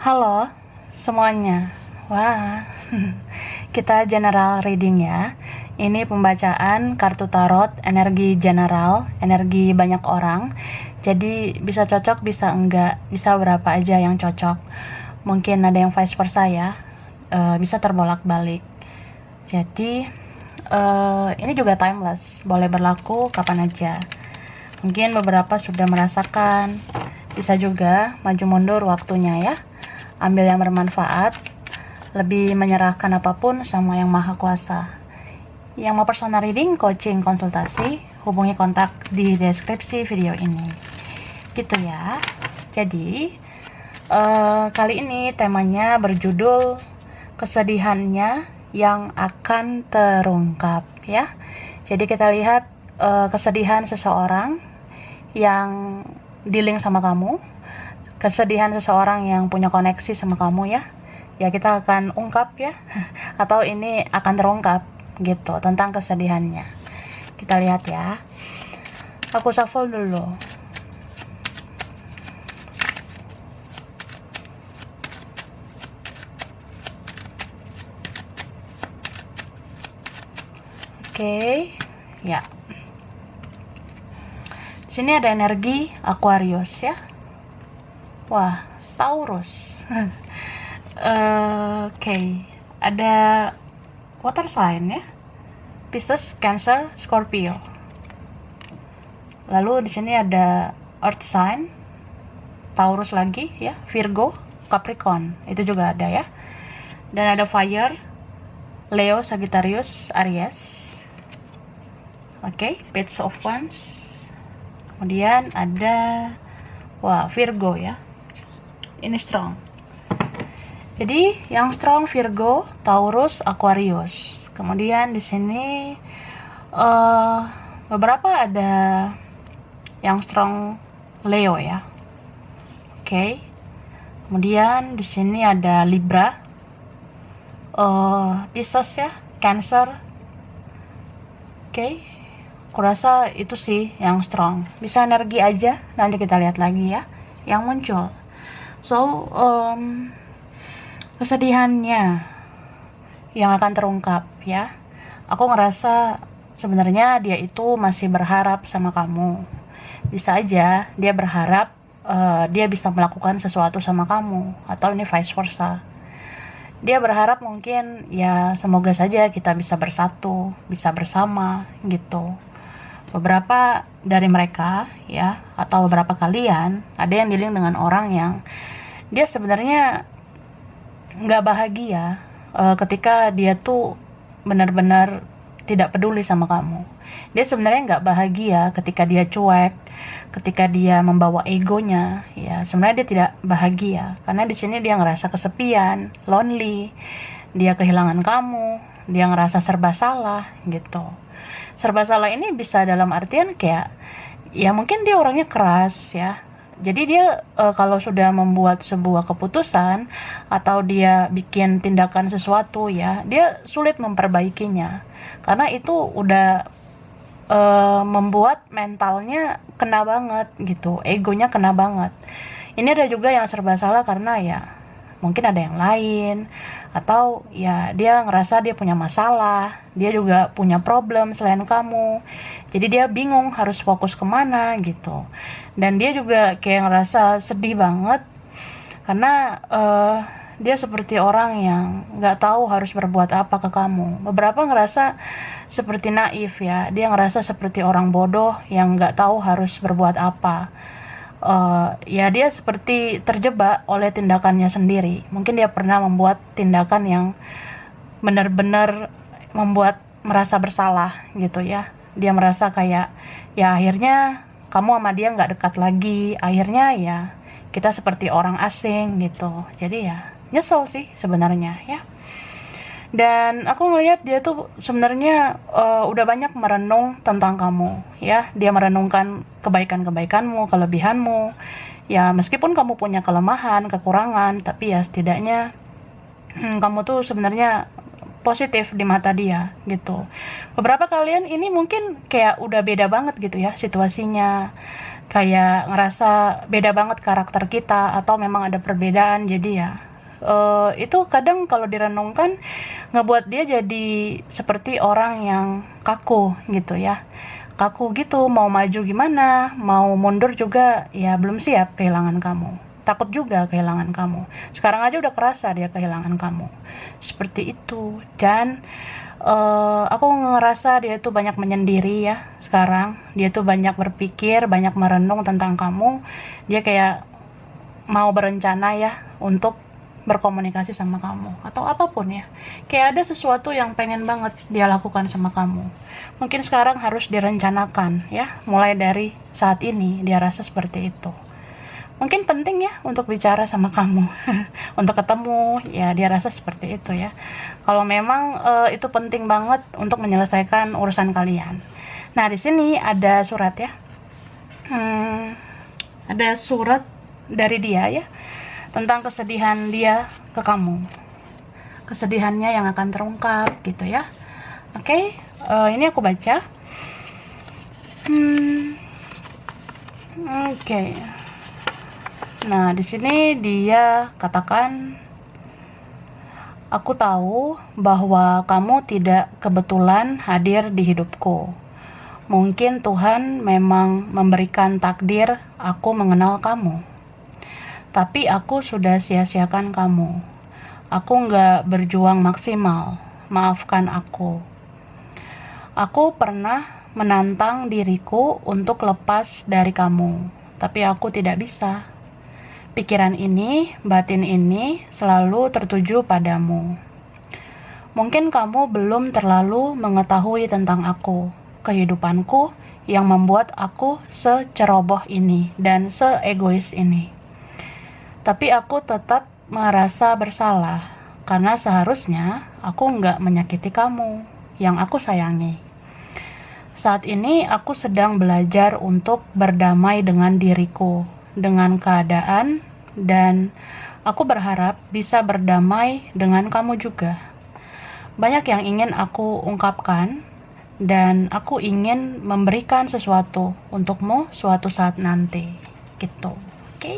Halo semuanya. Wah, kita general reading ya. Ini pembacaan kartu tarot energi general, energi banyak orang. Jadi bisa cocok, bisa enggak, bisa berapa aja yang cocok. Mungkin ada yang vice versa ya. Bisa terbolak-balik. Jadi ini juga timeless, boleh berlaku kapan aja. Mungkin beberapa sudah merasakan, bisa juga maju mundur waktunya ya. Ambil yang bermanfaat, lebih menyerahkan apapun sama yang maha kuasa. Yang mau personal reading, coaching, konsultasi, hubungi kontak di deskripsi video ini. Gitu ya. Jadi kali ini temanya berjudul kesedihannya yang akan terungkap ya. Jadi kita lihat kesedihan seseorang yang dealing sama kamu, kesedihan seseorang yang punya koneksi sama kamu ya. Ya kita akan ungkap ya, atau ini akan terungkap gitu tentang kesedihannya. Kita lihat ya. Aku shuffle dulu. Oke, ya. Di sini ada energi Aquarius ya. Wah, Taurus. Oke, ada water sign ya. Pisces, Cancer, Scorpio. Lalu di sini ada earth sign, Taurus lagi ya, Virgo, Capricorn. Itu juga ada ya. Dan ada fire, Leo, Sagittarius, Aries. Oke, Page of Wands. Kemudian ada Virgo ya. Ini strong. Jadi yang strong Virgo, Taurus, Aquarius. Kemudian di sini beberapa ada yang strong Leo ya. Oke. Kemudian di sini ada Libra, Pisces ya, Cancer. Oke. Kurasa itu sih yang strong. Bisa energi aja, nanti kita lihat lagi ya yang muncul. So kesedihannya yang akan terungkap ya. Aku ngerasa sebenarnya dia itu masih berharap sama kamu. Bisa aja dia berharap dia bisa melakukan sesuatu sama kamu, atau ini vice versa. Dia berharap mungkin ya semoga saja kita bisa bersatu, bisa bersama gitu. Beberapa dari mereka ya, atau beberapa kalian ada yang dealing dengan orang yang dia sebenarnya nggak bahagia ketika dia tuh benar-benar tidak peduli sama kamu. Dia sebenarnya nggak bahagia ketika dia cuek, ketika dia membawa egonya. Ya sebenarnya dia tidak bahagia karena di sini dia ngerasa kesepian, lonely, dia kehilangan kamu, dia ngerasa serba salah gitu. Serba salah ini bisa dalam artian kayak ya mungkin dia orangnya keras ya. Jadi dia kalau sudah membuat sebuah keputusan atau dia bikin tindakan sesuatu ya, dia sulit memperbaikinya. Karena itu udah membuat mentalnya kena banget gitu, egonya kena banget. Ini ada juga yang serba salah karena ya mungkin ada yang lain, atau ya dia ngerasa dia punya masalah, dia juga punya problem selain kamu, jadi dia bingung harus fokus kemana gitu. Dan dia juga kayak ngerasa sedih banget karena dia seperti orang yang gak tahu harus berbuat apa ke kamu. Beberapa ngerasa seperti naif ya, dia ngerasa seperti orang bodoh yang gak tahu harus berbuat apa. Ya dia seperti terjebak oleh tindakannya sendiri. Mungkin dia pernah membuat tindakan yang benar-benar membuat merasa bersalah gitu ya. Dia merasa kayak ya akhirnya kamu sama dia nggak dekat lagi. Akhirnya ya kita seperti orang asing gitu. Jadi ya nyesel sih sebenarnya ya. Dan aku ngelihat dia tuh sebenarnya udah banyak merenung tentang kamu ya. Dia merenungkan kebaikan-kebaikanmu, kelebihanmu. Ya meskipun kamu punya kelemahan, kekurangan, tapi ya setidaknya kamu tuh sebenarnya positif di mata dia gitu. Beberapa kalian ini mungkin kayak udah beda banget gitu ya situasinya. kayak ngerasa beda banget karakter kita atau memang ada perbedaan. Jadi ya itu kadang kalau direnungkan ngebuat dia jadi seperti orang yang kaku gitu ya, kaku gitu, mau maju gimana, mau mundur juga ya belum siap kehilangan kamu, takut juga kehilangan kamu. Sekarang aja udah kerasa dia kehilangan kamu seperti itu. Dan aku ngerasa dia tuh banyak menyendiri ya sekarang. Dia tuh banyak berpikir, banyak merenung tentang kamu. Dia kayak mau berencana ya untuk berkomunikasi sama kamu atau apapun ya. Kayak ada sesuatu yang pengen banget dia lakukan sama kamu. Mungkin sekarang harus direncanakan ya. Mulai dari saat ini dia rasa seperti itu. Mungkin penting ya untuk bicara sama kamu. Untuk ketemu ya, dia rasa seperti itu ya. Kalau memang itu penting banget untuk menyelesaikan urusan kalian. Nah, di sini ada surat ya. Ada surat dari dia ya, tentang kesedihan dia ke kamu, kesedihannya yang akan terungkap gitu ya. Oke, ini aku baca. Oke. Nah, di sini dia katakan, aku tahu bahwa kamu tidak kebetulan hadir di hidupku. Mungkin Tuhan memang memberikan takdir aku mengenal kamu. Tapi aku sudah sia-siakan kamu. Aku nggak berjuang maksimal. Maafkan aku. Aku pernah menantang diriku untuk lepas dari kamu. Tapi aku tidak bisa. Pikiran ini, batin ini selalu tertuju padamu. Mungkin kamu belum terlalu mengetahui tentang aku, kehidupanku yang membuat aku seceroboh ini dan seegois ini. Tapi aku tetap merasa bersalah, karena seharusnya aku nggak menyakiti kamu, yang aku sayangi. Saat ini aku sedang belajar untuk berdamai dengan diriku, dengan keadaan, dan aku berharap bisa berdamai dengan kamu juga. Banyak yang ingin aku ungkapkan, dan aku ingin memberikan sesuatu untukmu suatu saat nanti. Gitu, oke?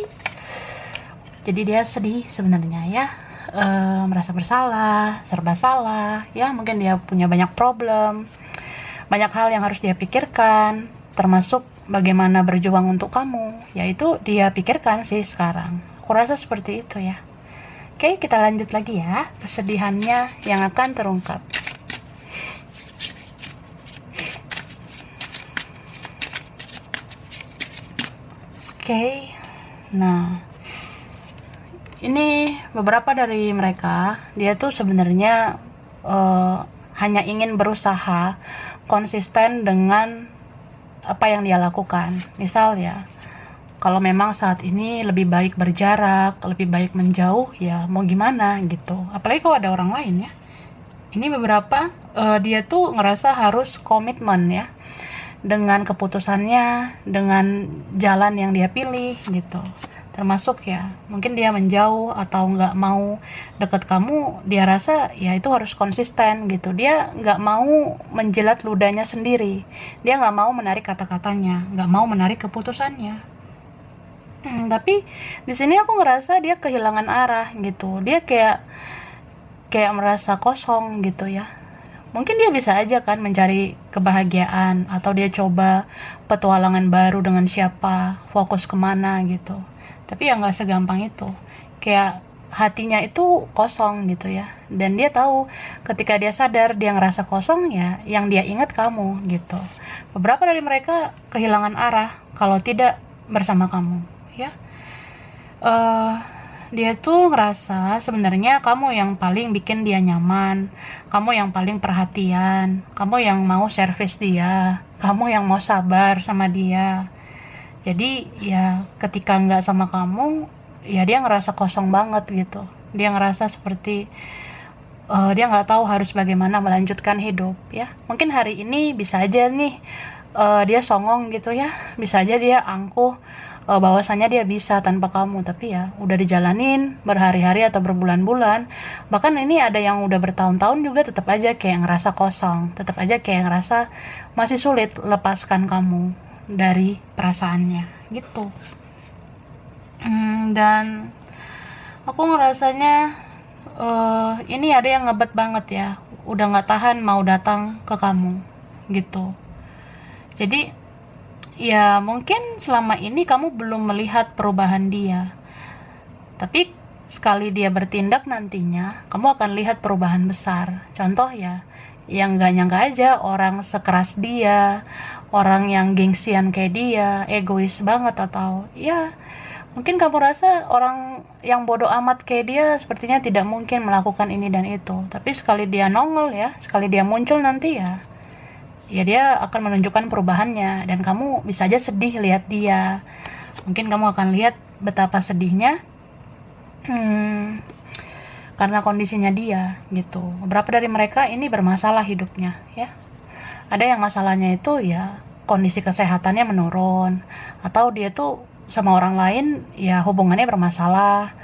Jadi dia sedih sebenarnya ya, merasa bersalah, serba salah, ya mungkin dia punya banyak problem, banyak hal yang harus dia pikirkan, termasuk bagaimana berjuang untuk kamu, yaitu dia pikirkan sih sekarang. Aku rasa seperti itu ya. Oke, kita lanjut lagi ya, kesedihannya yang akan terungkap. Oke, nah ini beberapa dari mereka, dia tuh sebenarnya hanya ingin berusaha konsisten dengan apa yang dia lakukan. Misal ya, kalau memang saat ini lebih baik berjarak, lebih baik menjauh, ya mau gimana gitu. Apalagi kalau ada orang lain ya. Ini beberapa dia tuh ngerasa harus komitmen ya dengan keputusannya, dengan jalan yang dia pilih gitu. Termasuk ya, mungkin dia menjauh atau nggak mau deket kamu, dia rasa ya itu harus konsisten gitu. Dia nggak mau menjilat ludahnya sendiri, dia nggak mau menarik kata-katanya, nggak mau menarik keputusannya. Tapi di sini aku ngerasa dia kehilangan arah gitu. Dia kayak merasa kosong gitu ya. Mungkin dia bisa aja kan mencari kebahagiaan, atau dia coba petualangan baru dengan siapa, fokus kemana gitu. Tapi ya nggak segampang itu. Kayak hatinya itu kosong gitu ya. Dan dia tahu ketika dia sadar dia ngerasa kosong ya, yang dia ingat kamu gitu. Beberapa dari mereka kehilangan arah kalau tidak bersama kamu ya. Dia tuh ngerasa sebenarnya kamu yang paling bikin dia nyaman, kamu yang paling perhatian, kamu yang mau servis dia, kamu yang mau sabar sama dia. Jadi ya ketika nggak sama kamu, ya dia ngerasa kosong banget gitu. Dia ngerasa seperti dia nggak tahu harus bagaimana melanjutkan hidup ya. Mungkin hari ini bisa aja nih dia songong gitu ya, bisa aja dia angkuh bahwasannya dia bisa tanpa kamu, tapi ya udah dijalanin berhari-hari atau berbulan-bulan, bahkan ini ada yang udah bertahun-tahun juga tetap aja kayak ngerasa kosong, tetap aja kayak ngerasa masih sulit lepaskan kamu dari perasaannya gitu. Dan aku ngerasanya ini ada yang ngebet banget ya, udah nggak tahan mau datang ke kamu gitu. Jadi ya mungkin selama ini kamu belum melihat perubahan dia, tapi sekali dia bertindak nantinya kamu akan lihat perubahan besar. Contoh ya, yang gak nyangka aja orang sekeras dia, orang yang gengsian kayak dia, egois banget, atau ya mungkin kamu rasa orang yang bodoh amat kayak dia sepertinya tidak mungkin melakukan ini dan itu. Tapi sekali dia nongol ya, sekali dia muncul nanti ya dia akan menunjukkan perubahannya, dan kamu bisa aja sedih lihat dia. Mungkin kamu akan lihat betapa sedihnya karena kondisinya dia gitu. Beberapa dari mereka ini bermasalah hidupnya ya. Ada yang masalahnya itu ya kondisi kesehatannya menurun, atau dia tuh sama orang lain ya hubungannya bermasalah.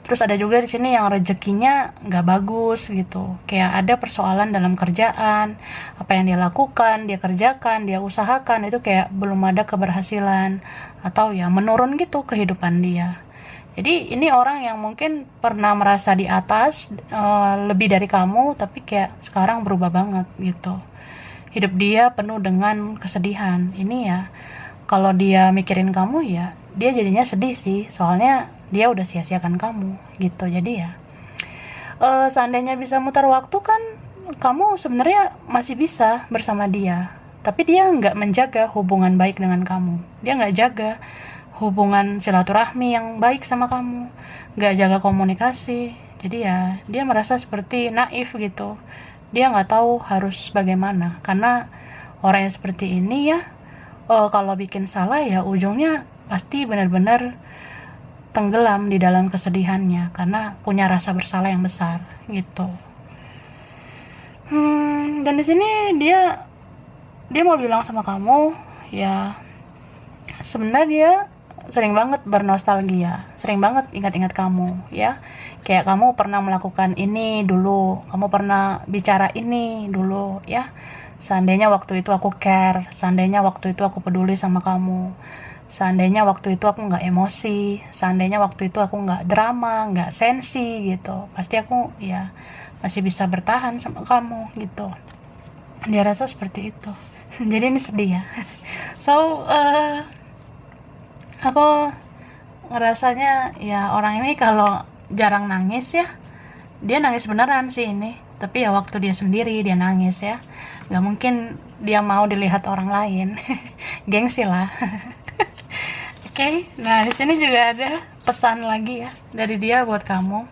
Terus ada juga di sini yang rezekinya nggak bagus gitu. Kayak ada persoalan dalam kerjaan, apa yang dia lakukan, dia kerjakan, dia usahakan itu kayak belum ada keberhasilan, atau ya menurun gitu kehidupan dia. Jadi ini orang yang mungkin pernah merasa di atas, lebih dari kamu, tapi kayak sekarang berubah banget gitu. Hidup dia penuh dengan kesedihan. Ini ya, kalau dia mikirin kamu ya, dia jadinya sedih sih. Soalnya dia udah sia-siakan kamu gitu. Jadi ya, seandainya bisa mutar waktu kan, kamu sebenarnya masih bisa bersama dia. Tapi dia nggak menjaga hubungan baik dengan kamu. Dia nggak jaga hubungan silaturahmi yang baik sama kamu, nggak jaga komunikasi. Jadi ya dia merasa seperti naif gitu, dia nggak tahu harus bagaimana, karena orang yang seperti ini ya, kalau bikin salah ya ujungnya pasti benar-benar tenggelam di dalam kesedihannya karena punya rasa bersalah yang besar gitu. Dan di sini dia mau bilang sama kamu ya, sebenarnya dia sering banget bernostalgia, sering banget ingat-ingat kamu ya. Kayak kamu pernah melakukan ini dulu, kamu pernah bicara ini dulu ya. Seandainya waktu itu aku care, seandainya waktu itu aku peduli sama kamu, seandainya waktu itu aku nggak emosi, seandainya waktu itu aku nggak drama, nggak sensi gitu, pasti aku ya masih bisa bertahan sama kamu gitu. Dia rasa seperti itu. Jadi ini sedih ya. So aku ngerasanya ya orang ini kalau jarang nangis ya, dia nangis beneran sih ini, tapi ya waktu dia sendiri dia nangis ya, nggak mungkin dia mau dilihat orang lain. Gengsi lah. Oke. Nah di sini juga ada pesan lagi ya dari dia buat kamu.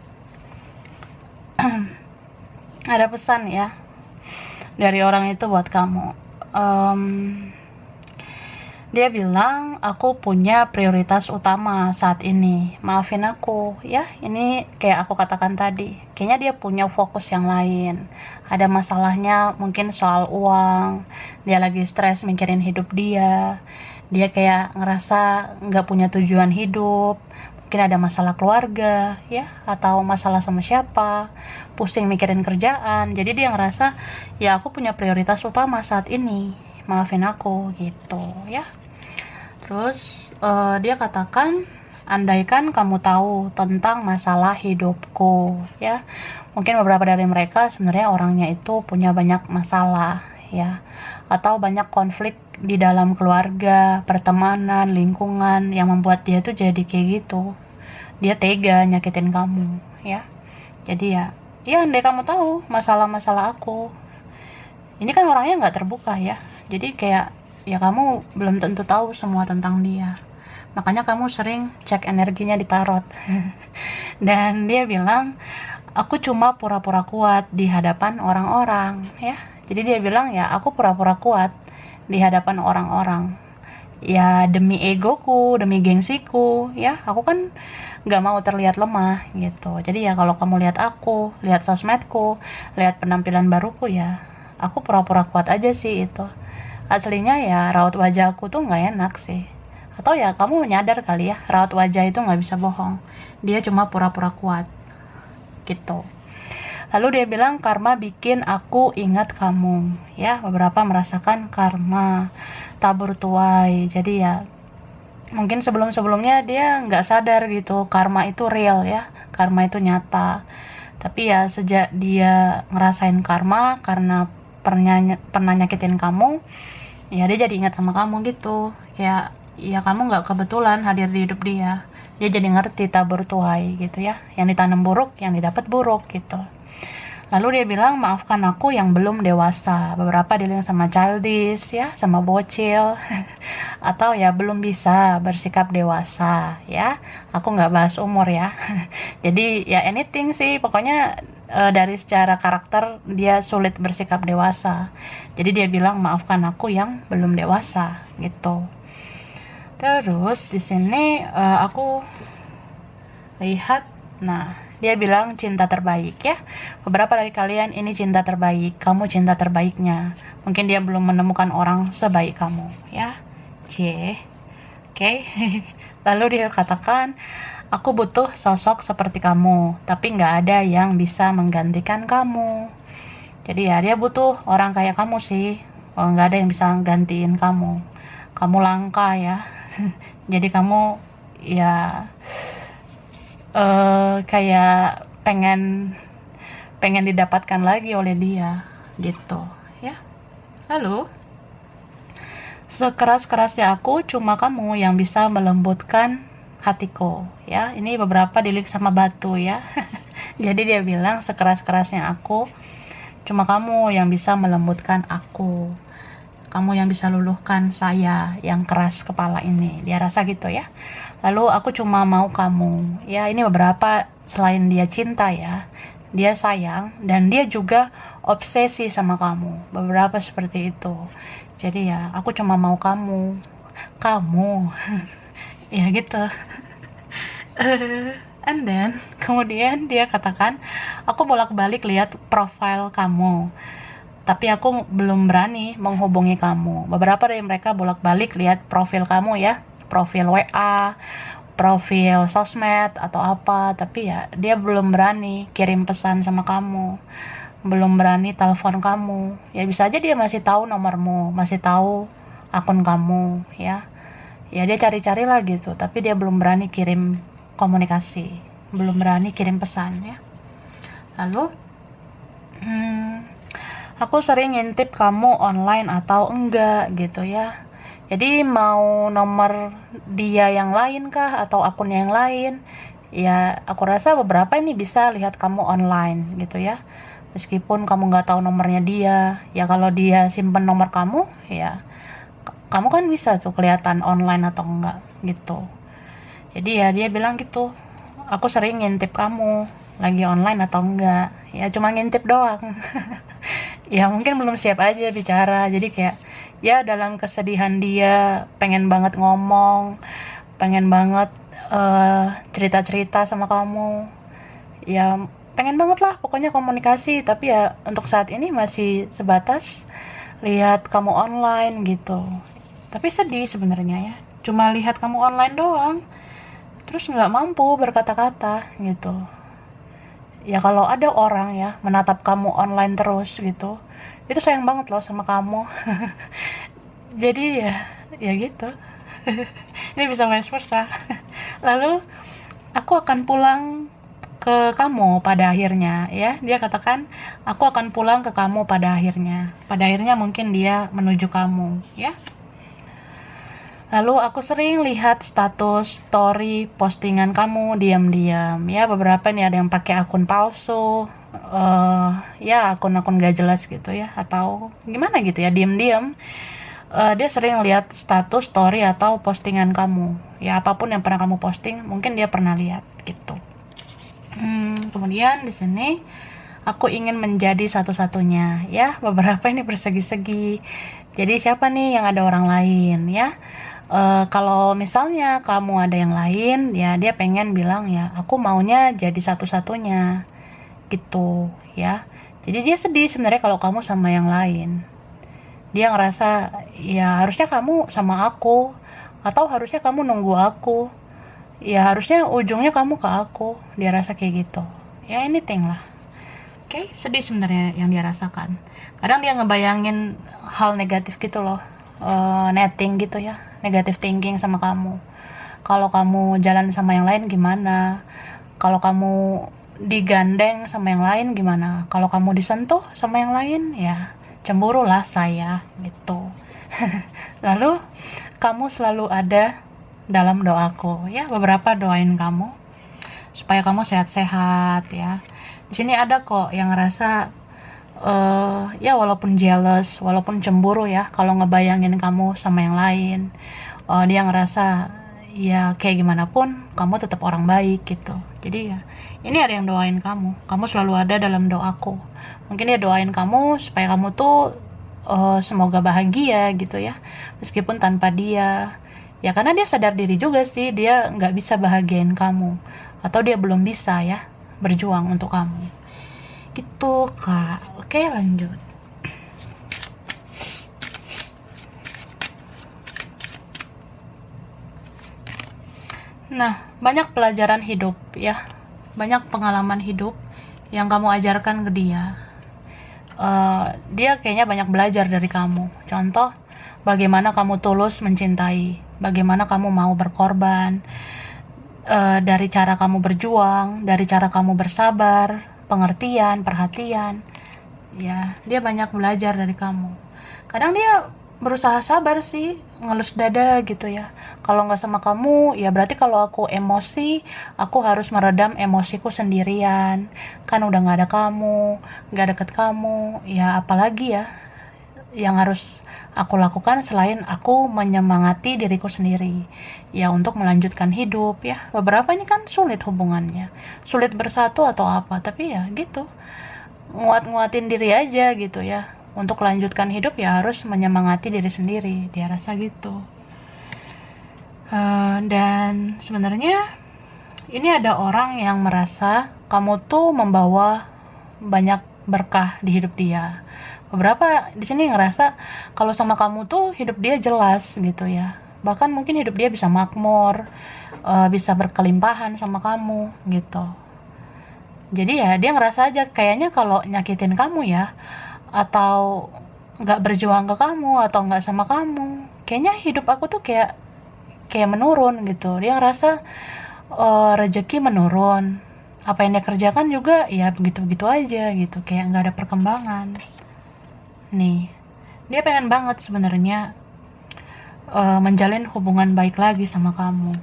Ada pesan ya dari orang itu buat kamu. Dia bilang, aku punya prioritas utama saat ini, maafin aku ya. Ini kayak aku katakan tadi, kayaknya dia punya fokus yang lain. Ada masalahnya mungkin soal uang, dia lagi stres mikirin hidup dia kayak ngerasa gak punya tujuan hidup. Mungkin ada masalah keluarga ya, atau masalah sama siapa, pusing mikirin kerjaan. Jadi dia ngerasa ya aku punya prioritas utama saat ini, maafin aku gitu ya. Terus dia katakan, andaikan kamu tahu tentang masalah hidupku ya. Mungkin beberapa dari mereka sebenarnya orangnya itu punya banyak masalah ya, atau banyak konflik di dalam keluarga, pertemanan, lingkungan yang membuat dia tuh jadi kayak gitu. Dia tega nyakitin kamu ya. Jadi ya andai kamu tahu masalah-masalah aku, ini kan orangnya nggak terbuka ya. Jadi kayak ya kamu belum tentu tahu semua tentang dia, makanya kamu sering cek energinya di tarot. Dan dia bilang, aku cuma pura-pura kuat di hadapan orang-orang ya. Jadi dia bilang ya aku pura-pura kuat di hadapan orang-orang ya, demi egoku, demi gengsiku ya. Aku kan gak mau terlihat lemah gitu. Jadi ya kalau kamu lihat aku, lihat sosmedku, lihat penampilan baruku ya, aku pura-pura kuat aja sih itu. Aslinya ya raut wajah aku tuh gak enak sih. Atau ya kamu nyadar kali ya, raut wajah itu gak bisa bohong, dia cuma pura-pura kuat gitu. Lalu dia bilang, karma bikin aku ingat kamu ya. Beberapa merasakan karma. tabur tuai. Jadi ya mungkin sebelum-sebelumnya dia nggak sadar gitu, karma itu real ya, karma itu nyata. Tapi ya sejak dia ngerasain karma karena pernah nyakitin kamu, ya dia jadi ingat sama kamu gitu. Ya kamu nggak kebetulan hadir di hidup dia. Dia jadi ngerti tabur tuai gitu ya. Yang ditanam buruk, yang didapat buruk gitu. Lalu dia bilang, maafkan aku yang belum dewasa. Beberapa dia bilang sama childish ya, sama bocil. Atau ya belum bisa bersikap dewasa ya. Aku nggak bahas umur ya. Jadi ya anything sih, pokoknya dari secara karakter dia sulit bersikap dewasa. Jadi dia bilang maafkan aku yang belum dewasa gitu. Terus di sini aku lihat, nah dia bilang cinta terbaik ya. Beberapa dari kalian ini cinta terbaik, kamu cinta terbaiknya. Mungkin dia belum menemukan orang sebaik kamu ya. Oke. Lalu dia katakan, aku butuh sosok seperti kamu, tapi nggak ada yang bisa menggantikan kamu. Jadi ya dia butuh orang kayak kamu sih. Nggak ada yang bisa gantiin kamu. Kamu langka ya. Jadi kamu ya kayak pengen didapatkan lagi oleh dia gitu ya. Lalu sekeras-kerasnya aku, cuma kamu yang bisa melembutkan hatiku ya. Ini beberapa dilik sama batu ya. Jadi dia bilang sekeras-kerasnya aku, cuma kamu yang bisa melembutkan aku. Kamu yang bisa luluhkan saya yang keras kepala ini. Dia rasa gitu ya. Lalu aku cuma mau kamu. Ya ini beberapa selain dia cinta ya. Dia sayang dan dia juga obsesi sama kamu. Beberapa seperti itu. Jadi ya aku cuma mau kamu. Kamu. Ya gitu. And then kemudian dia katakan, aku bolak-balik lihat profil kamu. Tapi aku belum berani menghubungi kamu. Beberapa dari mereka bolak-balik lihat profil kamu ya, profil WA, profil sosmed atau apa, tapi ya dia belum berani kirim pesan sama kamu, belum berani telepon kamu. Ya bisa aja dia masih tahu nomormu, masih tahu akun kamu ya. Ya dia cari-cari lah gitu, tapi dia belum berani kirim komunikasi, belum berani kirim pesan ya. Lalu aku sering ngintip kamu online atau enggak gitu ya. Jadi mau nomor dia yang lain kah atau akun yang lain? Ya aku rasa beberapa ini bisa lihat kamu online gitu ya. Meskipun kamu nggak tahu nomornya dia, ya kalau dia simpen nomor kamu, ya kamu kan bisa tuh kelihatan online atau enggak gitu. Jadi ya dia bilang gitu, aku sering ngintip kamu lagi online atau enggak. Ya cuma ngintip doang. Ya mungkin belum siap aja bicara. Jadi kayak ya dalam kesedihan dia pengen banget ngomong, pengen banget cerita-cerita sama kamu. Ya pengen banget lah pokoknya komunikasi, tapi ya untuk saat ini masih sebatas lihat kamu online gitu. Tapi sedih sebenarnya ya. Cuma lihat kamu online doang. Terus nggak mampu berkata-kata gitu. Ya kalau ada orang ya menatap kamu online terus gitu, itu sayang banget loh sama kamu. Jadi ya gitu. Ini bisa vice versa. Lalu aku akan pulang ke kamu pada akhirnya ya. Dia katakan aku akan pulang ke kamu pada akhirnya. Pada akhirnya mungkin dia menuju kamu ya. Lalu aku sering lihat status, story, postingan kamu diam-diam. Ya beberapa nih ada yang pakai akun palsu, ya akun-akun gak jelas gitu ya, atau gimana gitu ya, diam-diam. Dia sering lihat status, story atau postingan kamu. Ya apapun yang pernah kamu posting, mungkin dia pernah lihat gitu. Kemudian di sini aku ingin menjadi satu-satunya. Ya beberapa ini bersegi-segi. Jadi siapa nih yang ada orang lain ya? Kalau misalnya kamu ada yang lain, ya dia pengen bilang ya, aku maunya jadi satu-satunya, gitu ya. Jadi dia sedih sebenarnya kalau kamu sama yang lain. Dia ngerasa ya harusnya kamu sama aku, atau harusnya kamu nunggu aku. Ya harusnya ujungnya kamu ke aku. Dia rasa kayak gitu. Ya anything lah. Oke, sedih sebenarnya yang dia rasakan. Kadang dia ngebayangin hal negatif gitu loh. netting gitu ya, negative thinking sama kamu. Kalau kamu jalan sama yang lain gimana, kalau kamu digandeng sama yang lain gimana, kalau kamu disentuh sama yang lain ya cemburu lah saya gitu. Lalu kamu selalu ada dalam doaku ya, beberapa doain kamu supaya kamu sehat-sehat ya. Di sini ada kok yang ngerasa ya walaupun jealous, walaupun cemburu ya kalau ngebayangin kamu sama yang lain. Dia ngerasa ya kayak gimana pun kamu tetap orang baik gitu. Jadi ya ini ada yang doain kamu selalu ada dalam doaku. Mungkin dia doain kamu supaya kamu tuh semoga bahagia gitu ya, meskipun tanpa dia ya, karena dia sadar diri juga sih dia nggak bisa bahagiain kamu, atau dia belum bisa ya berjuang untuk kamu gitu kak. Oke, lanjut. Nah, banyak pelajaran hidup ya, banyak pengalaman hidup yang kamu ajarkan ke dia. Dia kayaknya banyak belajar dari kamu. Contoh, bagaimana kamu tulus mencintai, bagaimana kamu mau berkorban, dari cara kamu berjuang, dari cara kamu bersabar, pengertian, perhatian. Ya, dia banyak belajar dari kamu. Kadang dia berusaha sabar sih, ngelus dada gitu ya. Kalau nggak sama kamu, ya berarti kalau aku emosi, aku harus meredam emosiku sendirian. Kan udah nggak ada kamu, nggak deket kamu, ya apalagi ya yang harus aku lakukan selain aku menyemangati diriku sendiri ya untuk melanjutkan hidup ya. Beberapa ini kan sulit hubungannya, sulit bersatu atau apa, tapi ya gitu, nguatin diri aja gitu ya. Untuk melanjutkan hidup ya harus menyemangati diri sendiri, dia rasa gitu. Dan sebenarnya ini ada orang yang merasa kamu tuh membawa banyak berkah di hidup dia. Beberapa di sini ngerasa kalau sama kamu tuh hidup dia jelas gitu ya. Bahkan mungkin hidup dia bisa makmur, bisa berkelimpahan sama kamu gitu. Jadi ya dia ngerasa aja kayaknya kalau nyakitin kamu ya, atau nggak berjuang ke kamu, atau nggak sama kamu, kayaknya hidup aku tuh kayak menurun gitu. Dia ngerasa rezeki menurun, apa yang dia kerjakan juga ya begitu-begitu aja gitu, kayak nggak ada perkembangan. Nih, dia pengen banget sebenarnya menjalin hubungan baik lagi sama kamu.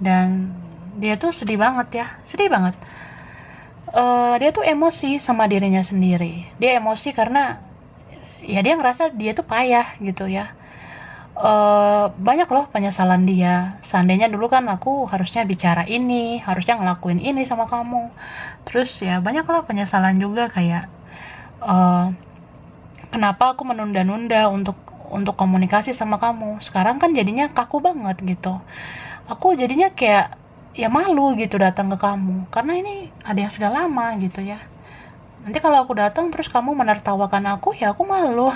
Dan dia tuh sedih banget ya, sedih banget. Dia tuh emosi sama dirinya sendiri. Dia emosi karena ya dia ngerasa dia tuh payah gitu ya. Banyak loh penyesalan dia. Seandainya dulu kan aku harusnya bicara ini, harusnya ngelakuin ini sama kamu. Terus ya banyak loh penyesalan juga kayak kenapa aku menunda-nunda untuk komunikasi sama kamu. Sekarang kan jadinya kaku banget gitu. Aku jadinya kayak ya malu gitu datang ke kamu karena ini ada yang sudah lama gitu ya. Nanti kalau aku datang terus kamu menertawakan aku, ya aku malu.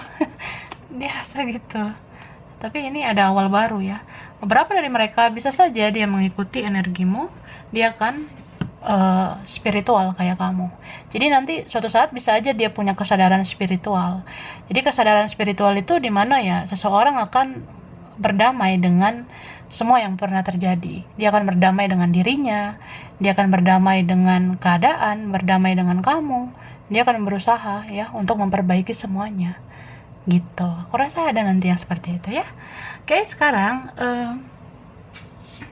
Dia rasa gitu. Tapi ini ada awal baru ya. Beberapa dari mereka bisa saja dia mengikuti energimu, dia kan spiritual kayak kamu. Jadi nanti suatu saat bisa aja dia punya kesadaran spiritual. Jadi kesadaran spiritual itu dimana ya seseorang akan berdamai dengan semua yang pernah terjadi. Dia akan berdamai dengan dirinya, dia akan berdamai dengan keadaan, berdamai dengan kamu. Dia akan berusaha ya untuk memperbaiki semuanya. Gitu. Aku rasa ada nanti yang seperti itu ya. Oke, sekarang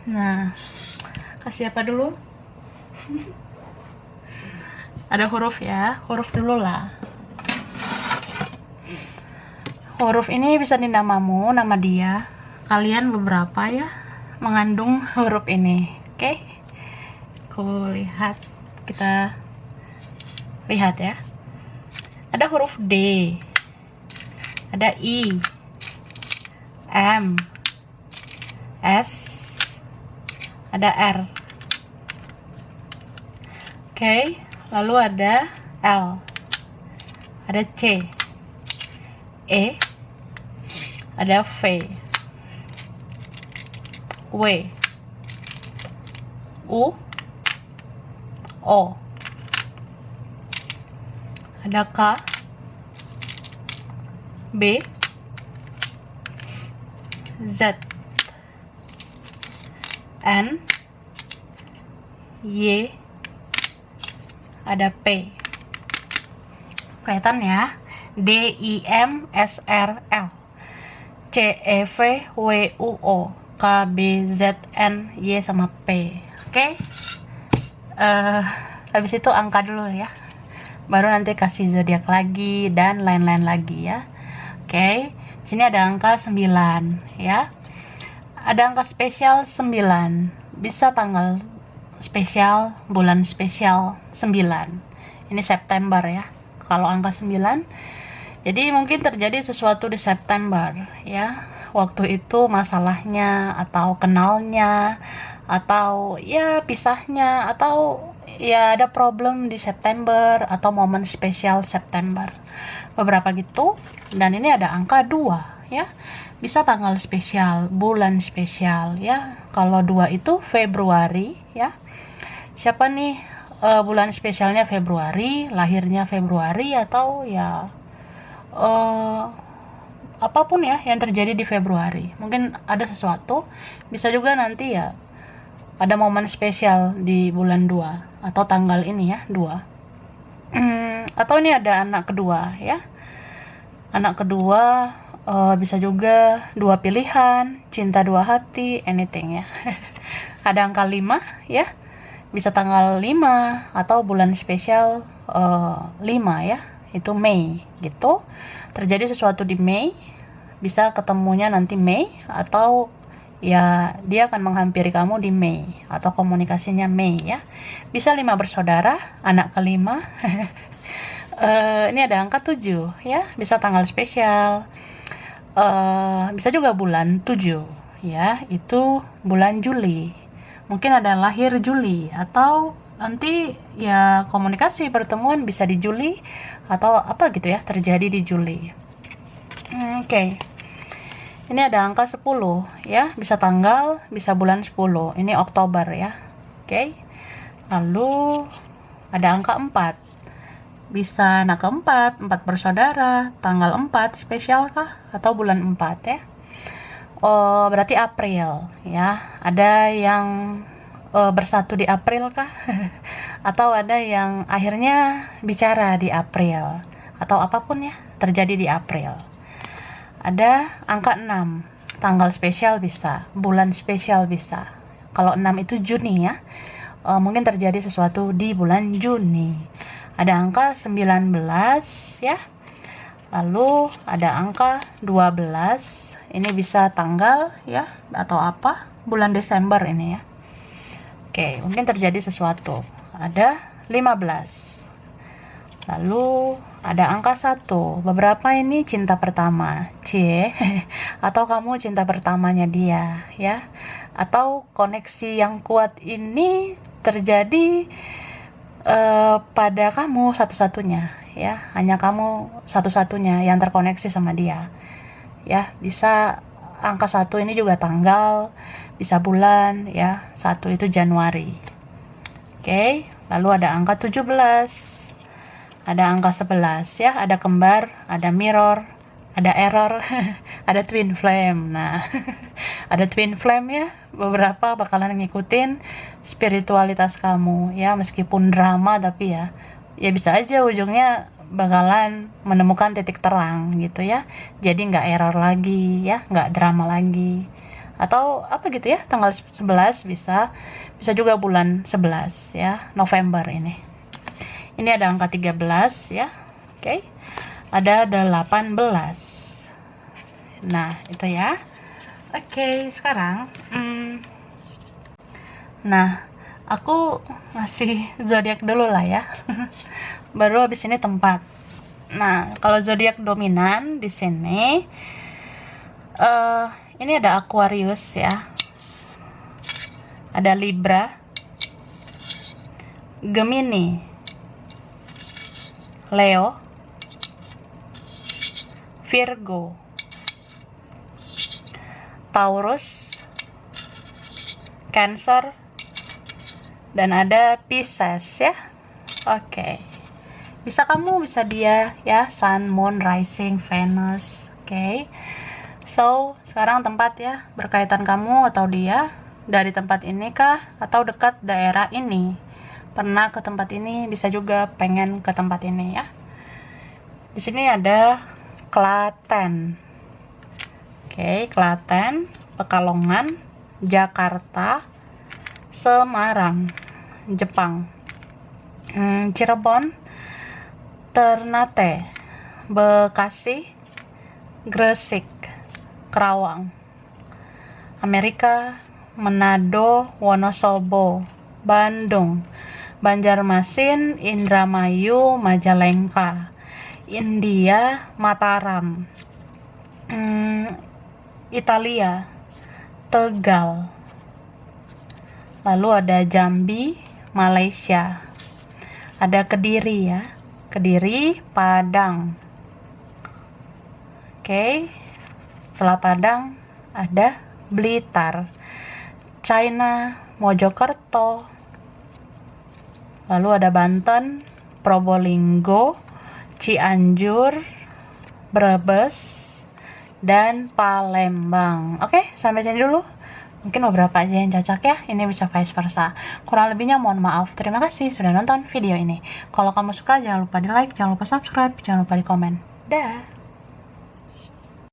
nah, kasih apa dulu? Ada huruf ya, huruf dulu lah. Huruf ini bisa di namamu, nama dia. Kalian beberapa ya mengandung huruf ini. Oke? Aku lihat, kita lihat ya. Ada huruf D, ada I, M, S, ada R. Oke, lalu ada L, ada C, E, ada V, W, U, O, ada K, B, Z, N, Y, ada P. Kelihatan ya? D, I, M, S, R, L, C, E, V, W, U, O, K, B, Z, N, Y, sama P. Oke? Habis itu angka dulu ya. Baru nanti kasih zodiak lagi dan lain-lain lagi ya. Oke? Sini ada angka 9 ya. Ada angka spesial 9. Bisa tanggal spesial, bulan spesial 9. Ini September ya. Kalau angka 9, jadi mungkin terjadi sesuatu di September ya. Waktu itu masalahnya atau kenalnya atau ya pisahnya atau ya ada problem di September atau momen spesial September. Beberapa gitu. Dan ini ada angka 2 ya. Bisa tanggal spesial, bulan spesial ya. Kalau 2 itu Februari ya. Siapa nih bulan spesialnya Februari, lahirnya Februari atau ya apapun ya yang terjadi di Februari. Mungkin ada sesuatu, bisa juga nanti ya ada momen spesial di bulan 2 atau tanggal ini ya, 2. Atau ini ada anak kedua ya. Anak kedua bisa juga 2 pilihan, cinta 2 hati, anything ya. Ada angka 5 ya. Bisa tanggal 5 atau bulan spesial 5 ya. Itu Mei gitu. Terjadi sesuatu di Mei, bisa ketemunya nanti Mei atau ya dia akan menghampiri kamu di Mei atau komunikasinya Mei ya. Bisa 5 bersaudara, anak kelima. Ini ada angka 7 ya, bisa tanggal spesial, bisa juga bulan 7 ya, itu bulan Juli. Mungkin ada yang lahir Juli atau nanti ya komunikasi pertemuan bisa di Juli atau apa gitu ya, terjadi di Juli. Oke. Ini ada angka 10 ya, bisa tanggal, bisa bulan 10. Ini Oktober ya. Oke. Lalu ada angka 4. Bisa anak keempat, 4 bersaudara, tanggal 4 spesial kah? Atau bulan 4 ya. Oh, berarti April ya. Ada yang bersatu di April kah? Atau ada yang akhirnya bicara di April. Atau apapun ya, terjadi di April. Ada angka 6, tanggal spesial bisa, bulan spesial bisa. Kalau 6 itu Juni ya. Mungkin terjadi sesuatu di bulan Juni. Ada angka 19 ya. Lalu ada angka 12. Ini bisa tanggal ya atau apa? Bulan Desember ini ya. Oke, mungkin terjadi sesuatu. Ada 15. Lalu ada angka 1. Beberapa ini cinta pertama. Atau kamu cinta pertamanya dia ya. Atau koneksi yang kuat ini terjadi pada kamu satu-satunya ya, hanya kamu satu-satunya yang terkoneksi sama dia ya. Bisa angka 1 ini juga tanggal, bisa bulan ya. 1 itu Januari. Oke, lalu ada angka 17, ada angka 11 ya, ada kembar, ada mirror, ada error, ada twin flame. Nah, ada twin flame ya, beberapa bakalan ngikutin spiritualitas kamu ya, meskipun drama tapi ya bisa aja ujungnya bakalan menemukan titik terang gitu ya. Jadi nggak error lagi ya, nggak drama lagi. Atau apa gitu ya, tanggal 11 bisa juga bulan 11 ya, November ini. Ini ada angka 13 ya. Oke. Ada 18. Nah, itu ya. Oke, sekarang nah, aku ngasih zodiak dulu lah ya. Baru habis ini tempat. Nah, kalau zodiak dominan di sini ini ada Aquarius ya. Ada Libra, Gemini, Leo, Virgo, Taurus, Cancer, dan ada Pisces ya. Oke. Bisa kamu, bisa dia ya, Sun, Moon, Rising, Venus. Oke. So, sekarang tempat ya, berkaitan kamu atau dia, dari tempat ini kah, atau dekat daerah ini. Pernah ke tempat ini, bisa juga pengen ke tempat ini ya. Di sini ada Klaten. Oke, Klaten, Pekalongan, Jakarta, Semarang, Jepang, Cirebon, Ternate, Bekasi, Gresik, Kerawang, Amerika, Manado, Wonosobo, Bandung, Banjarmasin, Indramayu, Majalengka, India, Mataram, Italia, Tegal, lalu ada Jambi, Malaysia, ada Kediri ya, Kediri, Padang. Oke, setelah Padang ada Blitar, China, Mojokerto, lalu ada Banten, Probolinggo, Cianjur, Brebes, dan Palembang. Oke, sampai sini dulu. Mungkin beberapa aja yang cocok ya, ini bisa vice versa. Kurang lebihnya mohon maaf. Terima kasih sudah nonton video ini. Kalau kamu suka jangan lupa di like, jangan lupa subscribe, jangan lupa di komen. Dah.